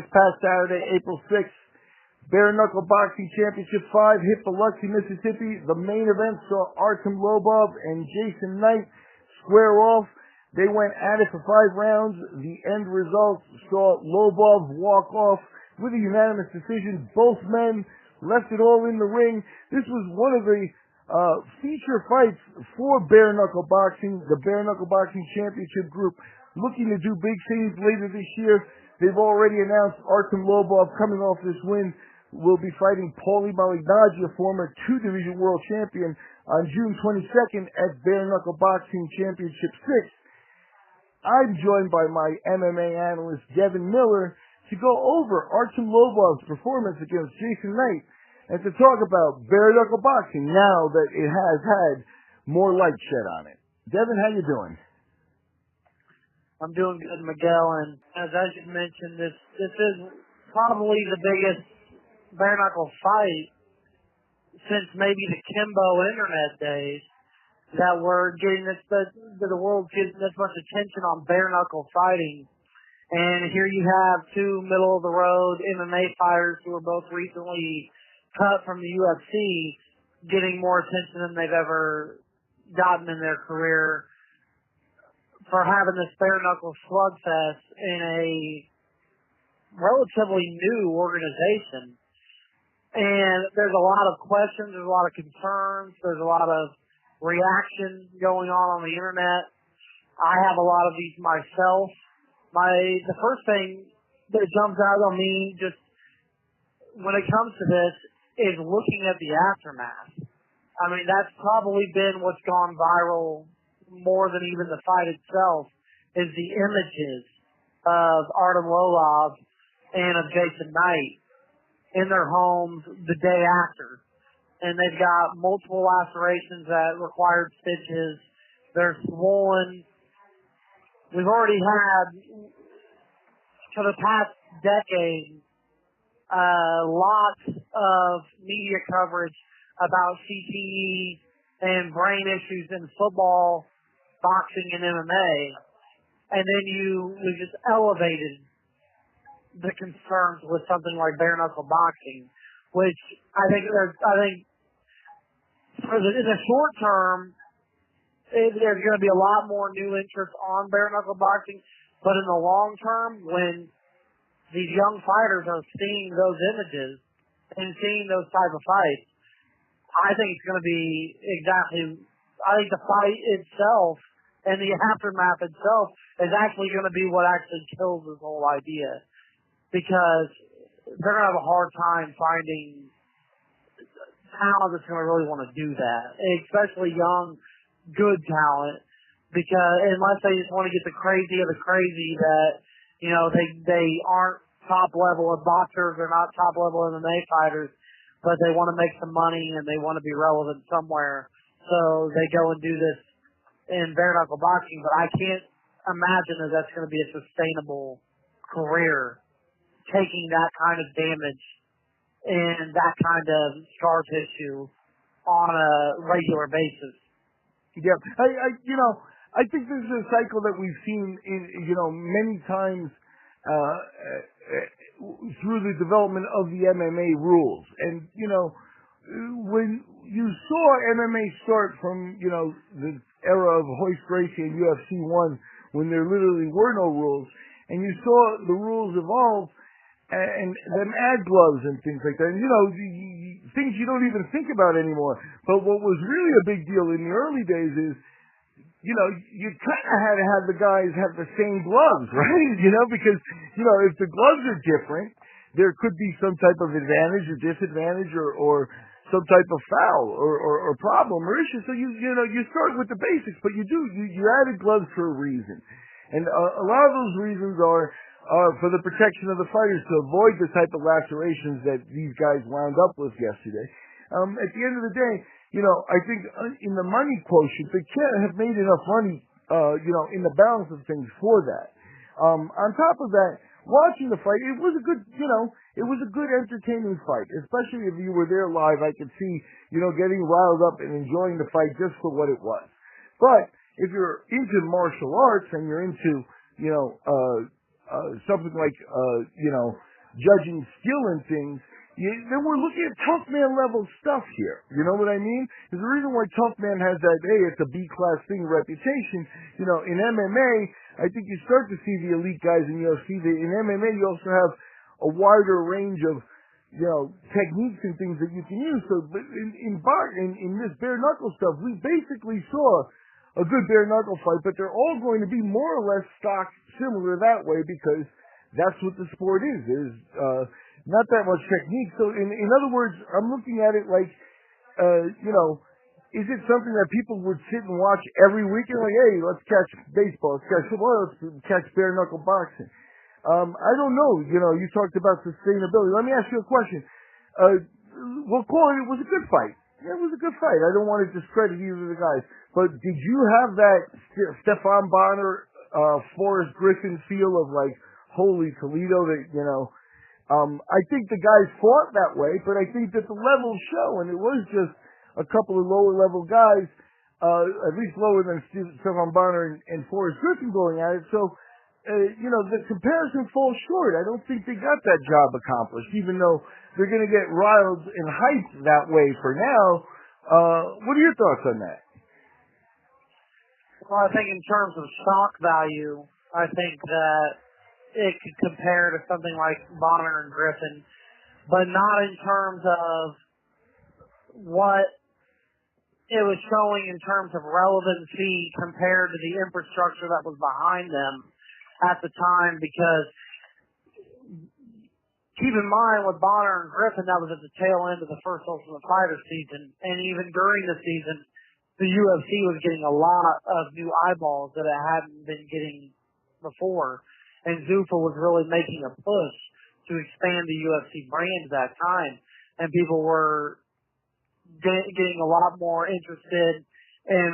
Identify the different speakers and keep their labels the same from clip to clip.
Speaker 1: this past Saturday, April 6th, Bare Knuckle Boxing Championship 5 hit Biloxi, Mississippi. The main event saw Artem Lobov and Jason Knight square off. They went at it for 5 rounds. The end result saw Lobov walk off with a unanimous decision. Both men left it all in the ring. This was one of the feature fights for Bare Knuckle Boxing, the Bare Knuckle Boxing Championship group, looking to do big things later this year. They've already announced Artem Lobov, coming off this win, will be fighting Paulie Malignaggi, a former 2-division world champion, on June 22nd at Bare Knuckle Boxing Championship 6. I'm joined by my MMA analyst, Devin Miller, to go over Artem Lobov's performance against Jason Knight and to talk about Bare Knuckle Boxing now that it has had more light shed on it. Devin, how you doing?
Speaker 2: I'm doing good, Miguel, and as you mentioned, this is probably the biggest bare knuckle fight since maybe the Kimbo internet days that we're getting the world's getting this much attention on bare knuckle fighting. And here you have 2 middle of the road MMA fighters who are both recently cut from the UFC getting more attention than they've ever gotten in their career for having this bare knuckle slugfest in a relatively new organization. And there's a lot of questions, there's a lot of concerns, there's a lot of reaction going on the internet. I have a lot of these myself. The first thing that jumps out on me just when it comes to this is looking at the aftermath. I mean, that's probably been what's gone viral more than even the fight itself, is the images of Artem Lobov and of Jason Knight in their homes the day after. And they've got multiple lacerations that required stitches. They're swollen. We've already had, for the past decade, lots of media coverage about CTE and brain issues in football, boxing, and MMA. And then we just elevated the concerns with something like bare knuckle boxing, which I think in the short term, there's going to be a lot more new interest on bare knuckle boxing, but in the long term, when these young fighters are seeing those images and seeing those type of fights, I think it's going to be I think the fight itself and the aftermath itself is actually going to be what actually kills this whole idea, because they're going to have a hard time finding talent that's going to really want to do that, especially young, good talent, because unless they just want to get the crazy of the crazy that, they aren't top level of boxers, they're not top level MMA fighters, but they want to make some money and they want to be relevant somewhere, so they go and do this in bare knuckle boxing. But I can't imagine that that's going to be a sustainable career, taking that kind of damage and that kind of scar tissue on a regular basis.
Speaker 1: Yeah, I think this is a cycle that we've seen many times through the development of the MMA rules. And when you saw MMA start from the era of Hoist Gracie and UFC 1, when there literally were no rules, and you saw the rules evolve and them add gloves and things like that, and things you don't even think about anymore. But what was really a big deal in the early days is, you kind of had to have the guys have the same gloves, right? Because, if the gloves are different, there could be some type of advantage or disadvantage or some type of foul or problem or issue. So you start with the basics, but you added gloves for a reason. And a lot of those reasons are for the protection of the fighters, to avoid the type of lacerations that these guys wound up with yesterday. At the end of the day, I think in the money quotient, they can't have made enough money, in the balance of things for that. On top of that, watching the fight, it was a good, entertaining fight, especially if you were there live. I could see, getting riled up and enjoying the fight just for what it was. But if you're into martial arts and you're into, something like, judging skill and things, then we're looking at tough man level stuff here. You know what I mean? There's a reason why tough man has that, hey, it's a B-class thing reputation. You know, in MMA, I think you start to see the elite guys in UFC. In MMA, you also have a wider range of, you know, techniques and things that you can use. So, but in this bare knuckle stuff, we basically saw a good bare knuckle fight, but they're all going to be more or less stocked similar that way because that's what the sport is. There's not that much technique. So, in other words, I'm looking at it like, you know, is it something that people would sit and watch every weekend? Like, hey, let's catch baseball, let's catch football, let's catch bare knuckle boxing. I don't know. You know, you talked about sustainability. Let me ask you a question. We'll call it was a good fight. Yeah, it was a good fight. I don't want to discredit either of the guys. But did you have that Stefan Bonner, Forrest Griffin feel of like, holy Toledo, that, you know, I think the guys fought that way, but I think that the levels show, and it was just a couple of lower level guys, at least lower than Stefan Bonner and Forrest Griffin going at it. So, you know, the comparison falls short. I don't think they got that job accomplished, even though they're going to get riled and hyped that way for now. What are your thoughts on that?
Speaker 2: Well, I think in terms of stock value, I think that it could compare to something like Bonner and Griffin, but not in terms of what it was showing in terms of relevancy compared to the infrastructure that was behind them at the time, because keep in mind with Bonner and Griffin, that was at the tail end of the first Ultimate Fighter season, and even during the season, the UFC was getting a lot of new eyeballs that it hadn't been getting before, and Zuffa was really making a push to expand the UFC brand at that time, and people were getting a lot more interested in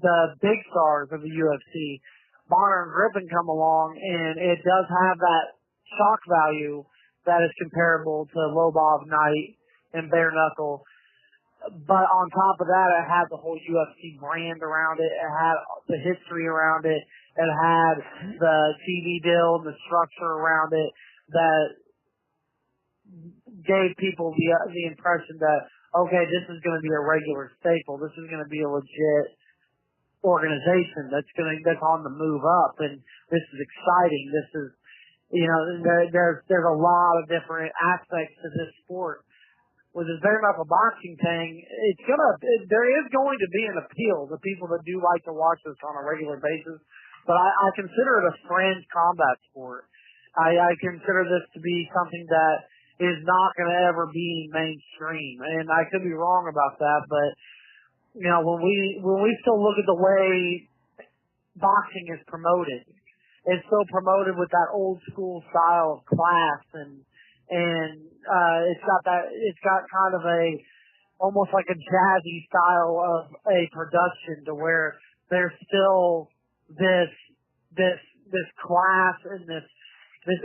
Speaker 2: the big stars of the UFC. Bonner and Griffin come along, and it does have that shock value that is comparable to Lobov, Knight, and Bare Knuckle. But on top of that, it had the whole UFC brand around it. It had the history around it. It had the TV deal and the structure around it that gave people the impression that, okay, this is going to be a regular staple. This is going to be a legit organization that's on the move up, and this is exciting. This is, you know, there's a lot of different aspects to this sport. With this bare knuckle boxing thing, there is going to be an appeal to people that do like to watch this on a regular basis, but I consider it a fringe combat sport. I consider this to be something that is not going to ever be mainstream, and I could be wrong about that, but you know, when we still look at the way boxing is promoted, it's still promoted with that old school style of class, and it's got kind of almost like a jazzy style of a production, to where there's still this class and this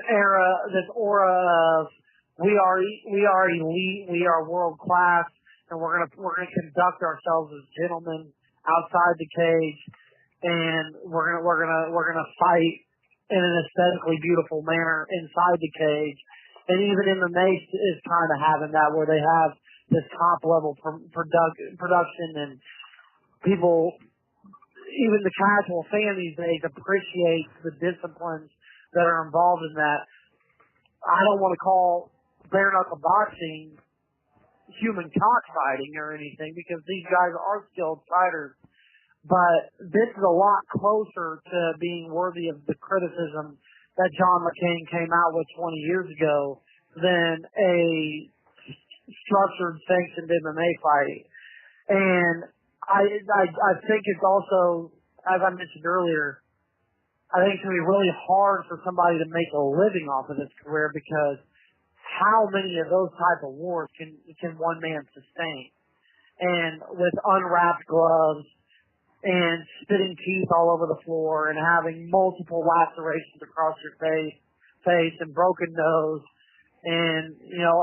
Speaker 2: aura of we are elite, we are world class, and we're gonna conduct ourselves as gentlemen outside the cage, and we're gonna fight in an aesthetically beautiful manner inside the cage. And even MMA is kind of having that, where they have this top level production, and people, even the casual fan these days, appreciate the disciplines that are involved in that. I don't want to call bare knuckle boxing human cockfighting or anything, because these guys are skilled fighters, but this is a lot closer to being worthy of the criticism that John McCain came out with 20 years ago than a structured, sanctioned MMA fight. And I think it's also, as I mentioned earlier, I think it's going to be really hard for somebody to make a living off of this career, because how many of those type of wars can one man sustain? And with unwrapped gloves and spitting teeth all over the floor and having multiple lacerations across your face and broken nose. And, you know,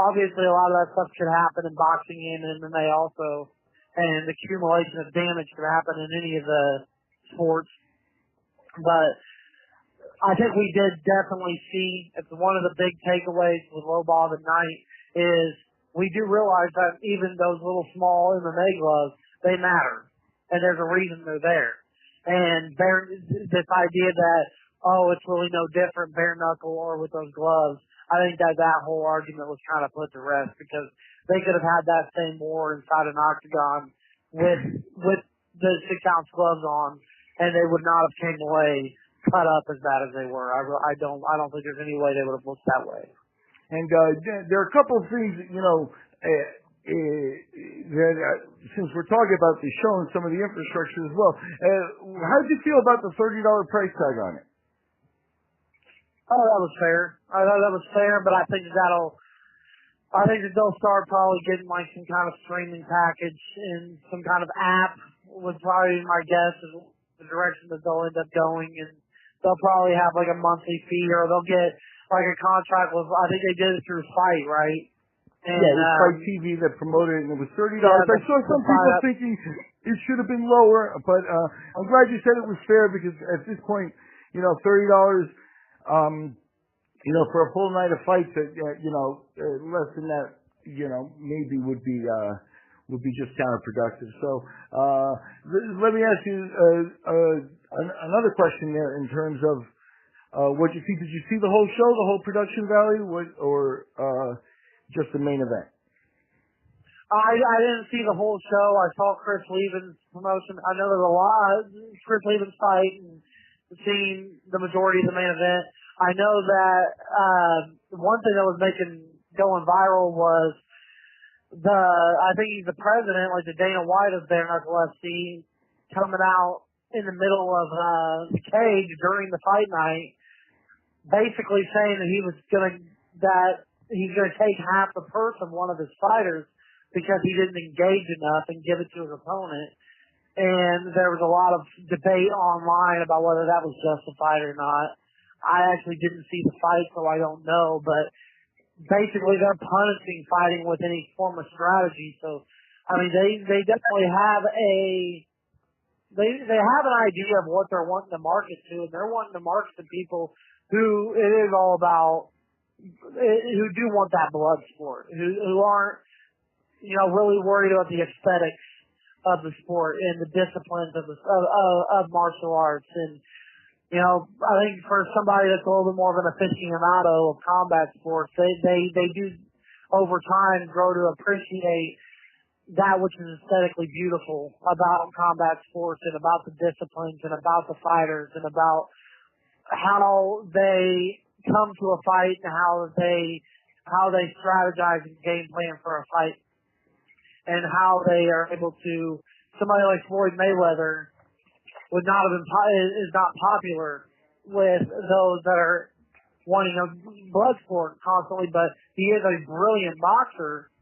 Speaker 2: obviously a lot of that stuff could happen in boxing and MMA also. And the accumulation of damage could happen in any of the sports. But I think we did definitely see, it's one of the big takeaways with Lobov at night is we do realize that even those little small MMA gloves, they matter. And there's a reason they're there. And this idea that, oh, it's really no different bare knuckle or with those gloves, I think that whole argument was kind of put to rest because they could have had that same war inside an octagon with the 6-ounce gloves on, and they would not have came away cut up as bad as they were. I don't think there's any way they would have looked that way. And
Speaker 1: there are a couple of things, that since we're talking about the show and some of the infrastructure as well, how did you feel about the $30 price tag on it?
Speaker 2: Oh, that was fair. I thought that was fair, but I think that they'll start probably getting like some kind of streaming package and some kind of app would probably be my guess is the direction that they'll end up going, and they'll probably have like a monthly fee or they'll get like a contract with, I think they did it through Fight, right? And,
Speaker 1: yeah, it was Fight TV that promoted it, and it was $30. I saw some people thinking it should have been lower, but I'm glad you said it was fair because at this point, $30, for a full night of fights, less than that, maybe would be just counterproductive. So let me ask you another question there in terms of what you see. Did you see the whole show, the whole production value, or just the main event?
Speaker 2: I didn't see the whole show. I saw Chris Leven's promotion. I know there's a lot. Chris Leven's fight and seeing the majority of the main event. I know that one thing that was going viral was I think he's the president, like the Dana White of Bare Knuckle FC, coming out in the middle of the cage during the fight night, basically saying that he's gonna take half the purse of one of his fighters because he didn't engage enough and give it to his opponent. And there was a lot of debate online about whether that was justified or not. I actually didn't see the fight, so I don't know, but basically they're punishing fighting with any form of strategy. So, I mean, they definitely have they have an idea of what they're wanting to market to, and they're wanting to market to people who it is all about, who do want that blood sport, who aren't, really worried about the aesthetics of the sport and the disciplines of martial arts. And, I think for somebody that's a little bit more of an aficionado of combat sports, they do over time grow to appreciate that which is aesthetically beautiful about combat sports and about the disciplines and about the fighters and about how they come to a fight and how they strategize and game plan for a fight and how they are able to, somebody like Floyd Mayweather is not popular with those that are wanting a blood sport constantly, but he is a brilliant boxer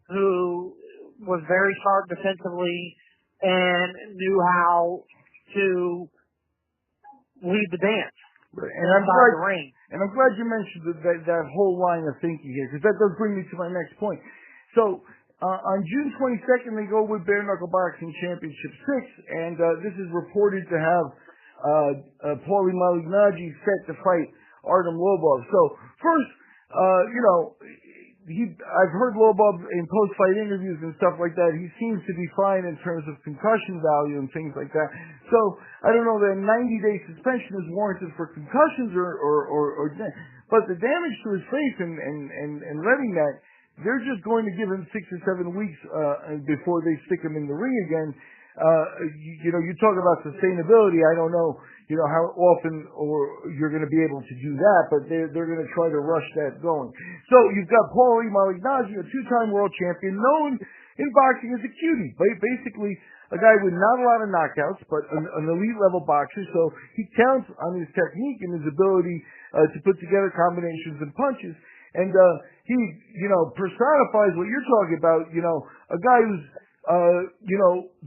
Speaker 2: who was very sharp defensively and knew how to lead the dance.
Speaker 1: Right. And I'm glad you mentioned that whole line of thinking here, because that does bring me to my next point. So, on June 22nd, they go with Bare Knuckle Boxing Championship 6, and this is reported to have Paulie Malignaggi set to fight Artem Lobov. So, first, I've heard Lobov in post-fight interviews and stuff like that. He seems to be fine in terms of concussion value and things like that. So, I don't know that a 90-day suspension is warranted for concussions but the damage to his face and letting that, they're just going to give him 6 or 7 weeks before they stick him in the ring again. You talk about sustainability. I don't know, how often you're going to be able to do that, but they're going to try to rush that going. So you've got Paulie Malignaggi, a 2-time world champion, known in boxing as a cutie. Basically, a guy with not a lot of knockouts, but an elite level boxer. So he counts on his technique and his ability to put together combinations and punches. And he, personifies what you're talking about, a guy who's,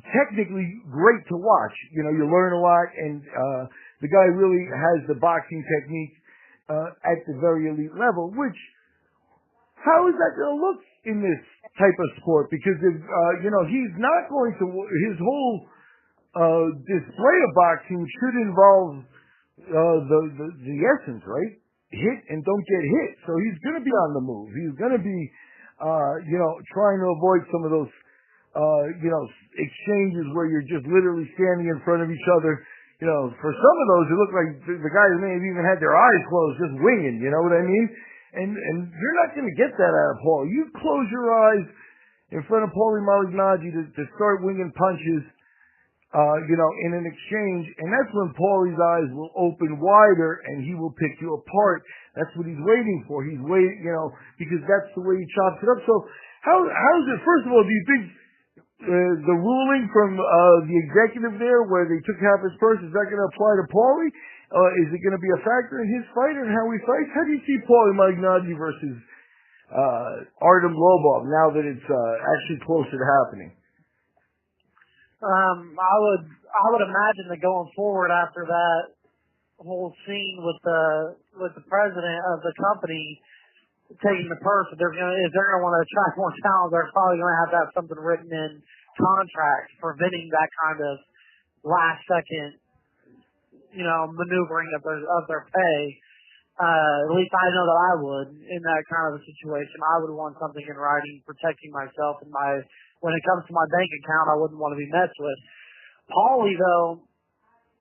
Speaker 1: technically great to watch. You learn a lot, and the guy really has the boxing technique at the very elite level, which, how is that going to look in this type of sport? Because, if, he's not going to, his whole display of boxing should involve the essence, right? Hit and don't get hit. So he's going to be on the move. He's going to be, trying to avoid some of those, exchanges where you're just literally standing in front of each other. For some of those, it looked like the guys may have even had their eyes closed, just winging. You know what I mean? And you're not going to get that out of Paulie. You close your eyes in front of Paulie Malignaggi to start winging punches, in an exchange, and that's when Paulie's eyes will open wider and he will pick you apart. That's what he's waiting for. He's waiting, because that's the way he chops it up. So how's it? First of all, do you think the ruling from the executive there, where they took half his purse, is that going to apply to Paulie? Is it going to be a factor in his fight and how he fights? How do you see Paulie Malignaggi versus Artem Lobov now that it's actually closer to happening?
Speaker 2: I would imagine that going forward after that whole scene with the president of the company taking the purse, if they're gonna want to attract more talent, they're probably gonna have to have something written in contracts preventing that kind of last second, maneuvering of their pay. At least I know that I would in that kind of a situation. I would want something in writing protecting myself and when it comes to my bank account, I wouldn't want to be messed with. Paulie, though,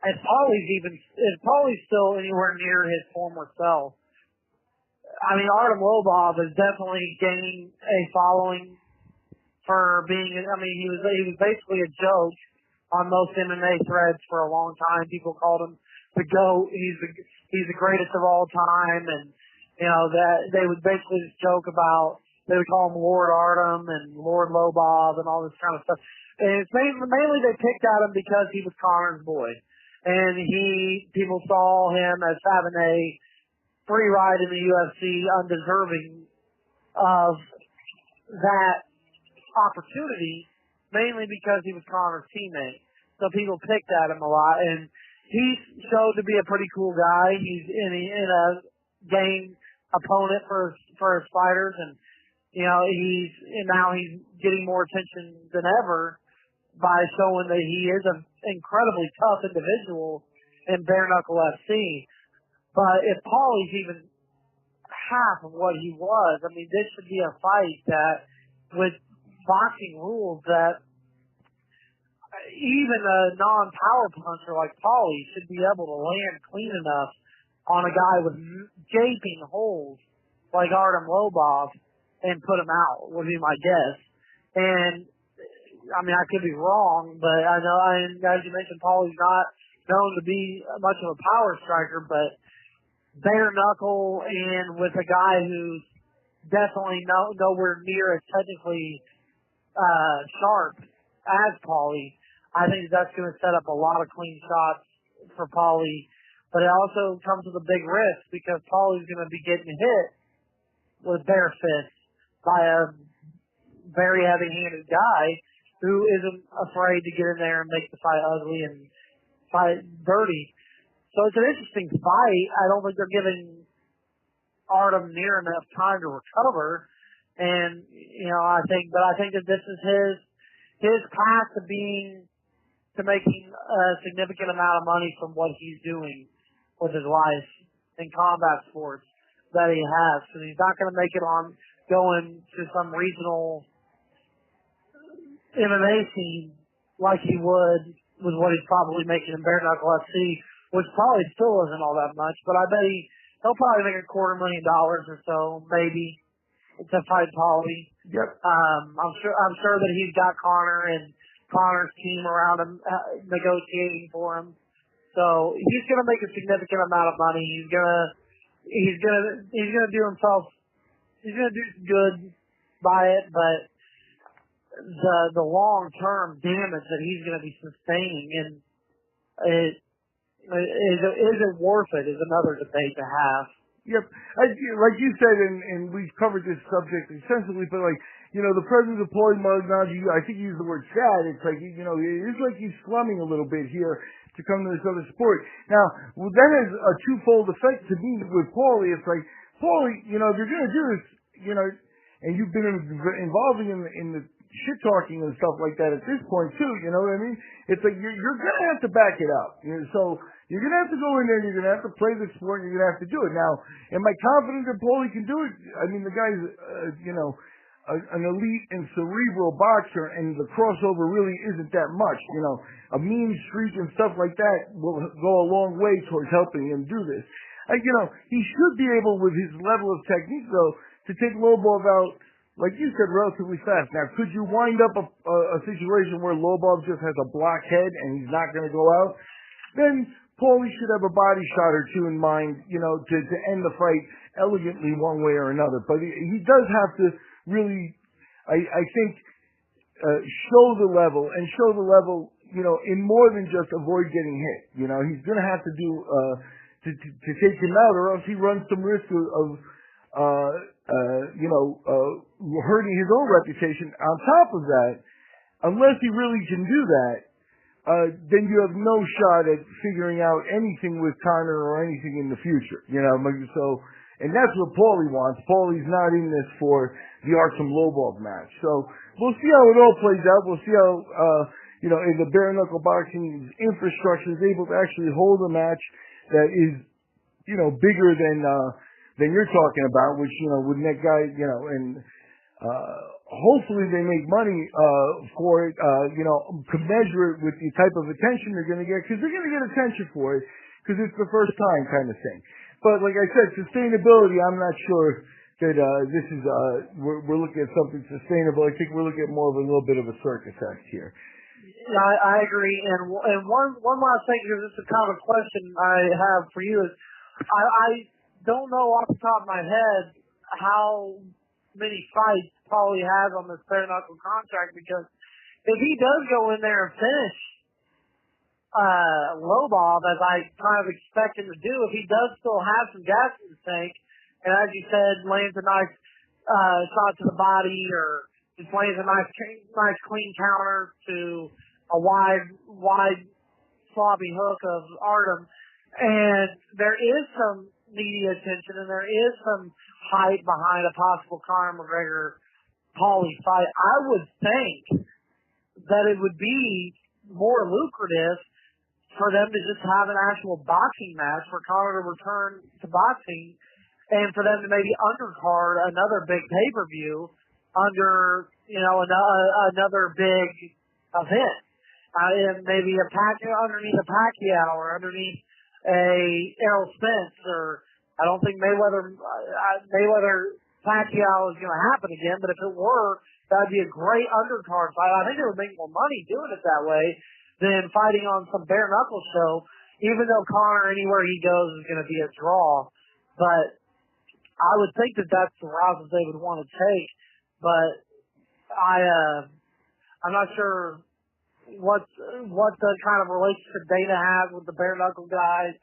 Speaker 2: if Paulie's still anywhere near his former self, I mean, Artem Lobov is definitely gaining a following for being. I mean, he was basically a joke on most MMA threads for a long time. People called him the GOAT. He's the greatest of all time, and that they would basically just joke about. They would call him Lord Artem and Lord Lobov and all this kind of stuff. And it's mainly they picked at him because he was Conor's boy. And people saw him as having a free ride in the UFC, undeserving of that opportunity, mainly because he was Conor's teammate. So people picked at him a lot. And he showed to be a pretty cool guy. He's in a game opponent for his fighters, and now he's getting more attention than ever by showing that he is an incredibly tough individual in Bare Knuckle FC. But if Paulie's even half of what he was, I mean, this should be a fight that, with boxing rules, that even a non-power puncher like Paulie should be able to land clean enough on a guy with gaping holes like Artem Lobov and put him out, would be my guess. And, I mean, I could be wrong, but I know, as you mentioned, Paulie's not known to be much of a power striker, but bare knuckle and with a guy who's definitely nowhere near as technically sharp as Paulie, I think that's going to set up a lot of clean shots for Paulie. But it also comes with a big risk because Paulie's going to be getting hit with bare fists by a very heavy-handed guy who isn't afraid to get in there and make the fight ugly and fight dirty. So it's an interesting fight. I don't think they're giving Artem near enough time to recover. And, I think that this is his path to making a significant amount of money from what he's doing with his life in combat sports that he has. So he's not going to make it on going to some regional MMA scene like he would with what he's probably making in Bare Knuckle FC, which probably still isn't all that much, but I bet he'll probably make $250,000 or so, maybe, to fight Paulie.
Speaker 1: Yep.
Speaker 2: I'm sure that he's got Conor and Conor's team around him negotiating for him. So he's gonna make a significant amount of money. He's gonna do himself. He's gonna do good by it, but the long term damage that he's gonna be sustaining and is it worth it is another debate to have.
Speaker 1: Yep. Like you said, and we've covered this subject extensively, but the presence of Paulie Malignaggi, I think you used the word sad. It's like, it's like he's slumming a little bit here to come to this other sport. Now, that has a twofold effect to me with Paulie. It's like, Paulie, if you're going to do this, and you've been involving in the shit talking and stuff like that at this point too, you know what I mean? It's like, you're going to have to back it up. So, You're going to have to go in there, you're going to have to play the sport, and you're going to have to do it. Now, am I confident that Paulie can do it? I mean, the guy's, an elite and cerebral boxer, and the crossover really isn't that much. A mean streak and stuff like that will go a long way towards helping him do this. He should be able, with his level of technique, though, to take Lobov out, like you said, relatively fast. Now, could you wind up a situation where Lobov just has a block head and he's not going to go out? Then Paulie should have a body shot or two in mind, to end the fight elegantly one way or another. But he does have to really, I think, show the level, in more than just avoid getting hit. He's going to have to do, to take him out, or else he runs some risk of hurting his own reputation. On top of that, unless he really can do that, then you have no shot at figuring out anything with Conor or anything in the future. So, and that's what Paulie wants. Paulie's not in this for the Artem Lobov match. So we'll see how it all plays out. We'll see how, if the Bare Knuckle Boxing infrastructure is able to actually hold a match that is, bigger than you're talking about, which, with that guy, hopefully they make money for it, to measure it with the type of attention they're going to get, because they're going to get attention for it, because it's the first time kind of thing. But like I said, sustainability, I'm not sure that this is, we're looking at something sustainable. I think we're looking at more of a little bit of a circus act here.
Speaker 2: Yeah, I agree. And one last thing, because this is kind of a question I have for you, is I don't know off the top of my head how many fights Paulie has on this bare knuckle contract, because if he does go in there and finish Lobov, as I kind of expect him to do, if he does still have some gas in the tank, and as you said, lands a nice shot to the body, or just lands a nice clean counter to a wide sloppy hook of Artem, and there is some media attention and there is some hype behind a possible Conor McGregor Paulie fight, I would think that it would be more lucrative for them to just have an actual boxing match, for Conor to return to boxing, and for them to maybe undercard another big pay-per-view under, another big event. Maybe underneath a Pacquiao or underneath a Errol Spence, or I don't think Mayweather Pacquiao is going to happen again, but if it were, that'd be a great undercard fight. I think they would make more money doing it that way than fighting on some bare knuckle show, even though Conor, anywhere he goes, is going to be a draw. But I would think that that's the route that they would want to take. But I'm not sure what the kind of relationship Dana has with the bare knuckle guys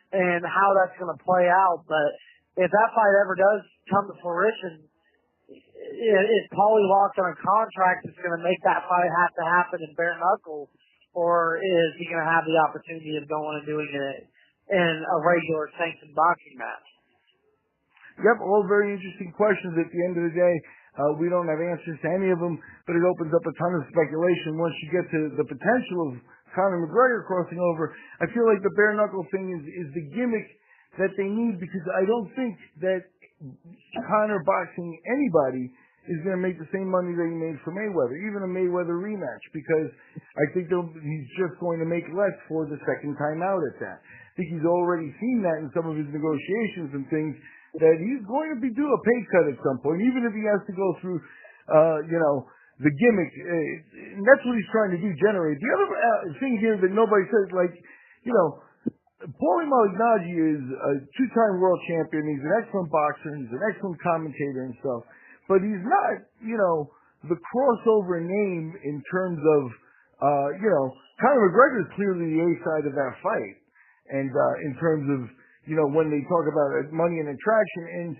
Speaker 2: and how that's going to play out. But if that fight ever does come to fruition, is Paulie locked on a contract that's going to make that fight have to happen in bare knuckle, or is he going to have the opportunity of going and doing it in a regular sanctioned boxing match?
Speaker 1: Yep, all very interesting questions. At the end of the day, we don't have answers to any of them, but it opens up a ton of speculation. Once you get to the potential of Conor McGregor crossing over, I feel like the bare knuckle thing is the gimmick that they need, because I don't think that Conor boxing anybody is going to make the same money that he made for Mayweather, even a Mayweather rematch, because I think he's just going to make less for the second time out at that. I think he's already seen that in some of his negotiations and things, that he's going to be due a pay cut at some point, even if he has to go through, the gimmick. And that's what he's trying to do, generate. The other thing here that nobody says, Paulie Malignaggi is a two-time world champion. He's an excellent boxer. He's an excellent commentator and stuff. But he's not, the crossover name in terms of, Conor McGregor is clearly the A side of that fight. And in terms of, when they talk about money and attraction. And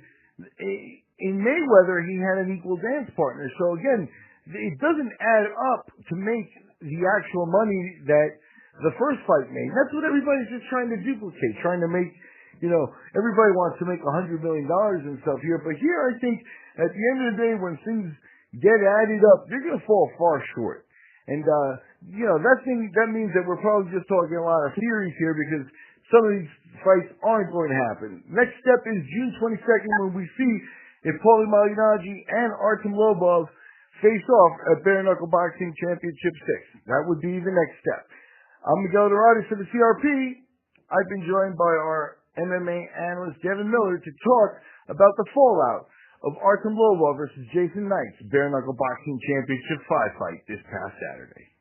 Speaker 1: in Mayweather, he had an equal dance partner. So again, it doesn't add up to make the actual money that the first fight made. That's what everybody's just trying to duplicate, trying to make, everybody wants to make $100 million and stuff here. But here, I think, at the end of the day, when things get added up, they're going to fall far short. And that means that we're probably just talking a lot of theories here because some of these fights aren't going to happen. Next step is June 22nd when we see if Paulie Malignaggi and Artem Lobov face off at Bare Knuckle Boxing Championship 6. That would be the next step. I'm Miguel Iturrate for the CRP. I've been joined by our MMA analyst Devin Miller to talk about the fallout of Artem Lobov versus Jason Knight's Bare Knuckle Boxing Championship 5 fight this past Saturday.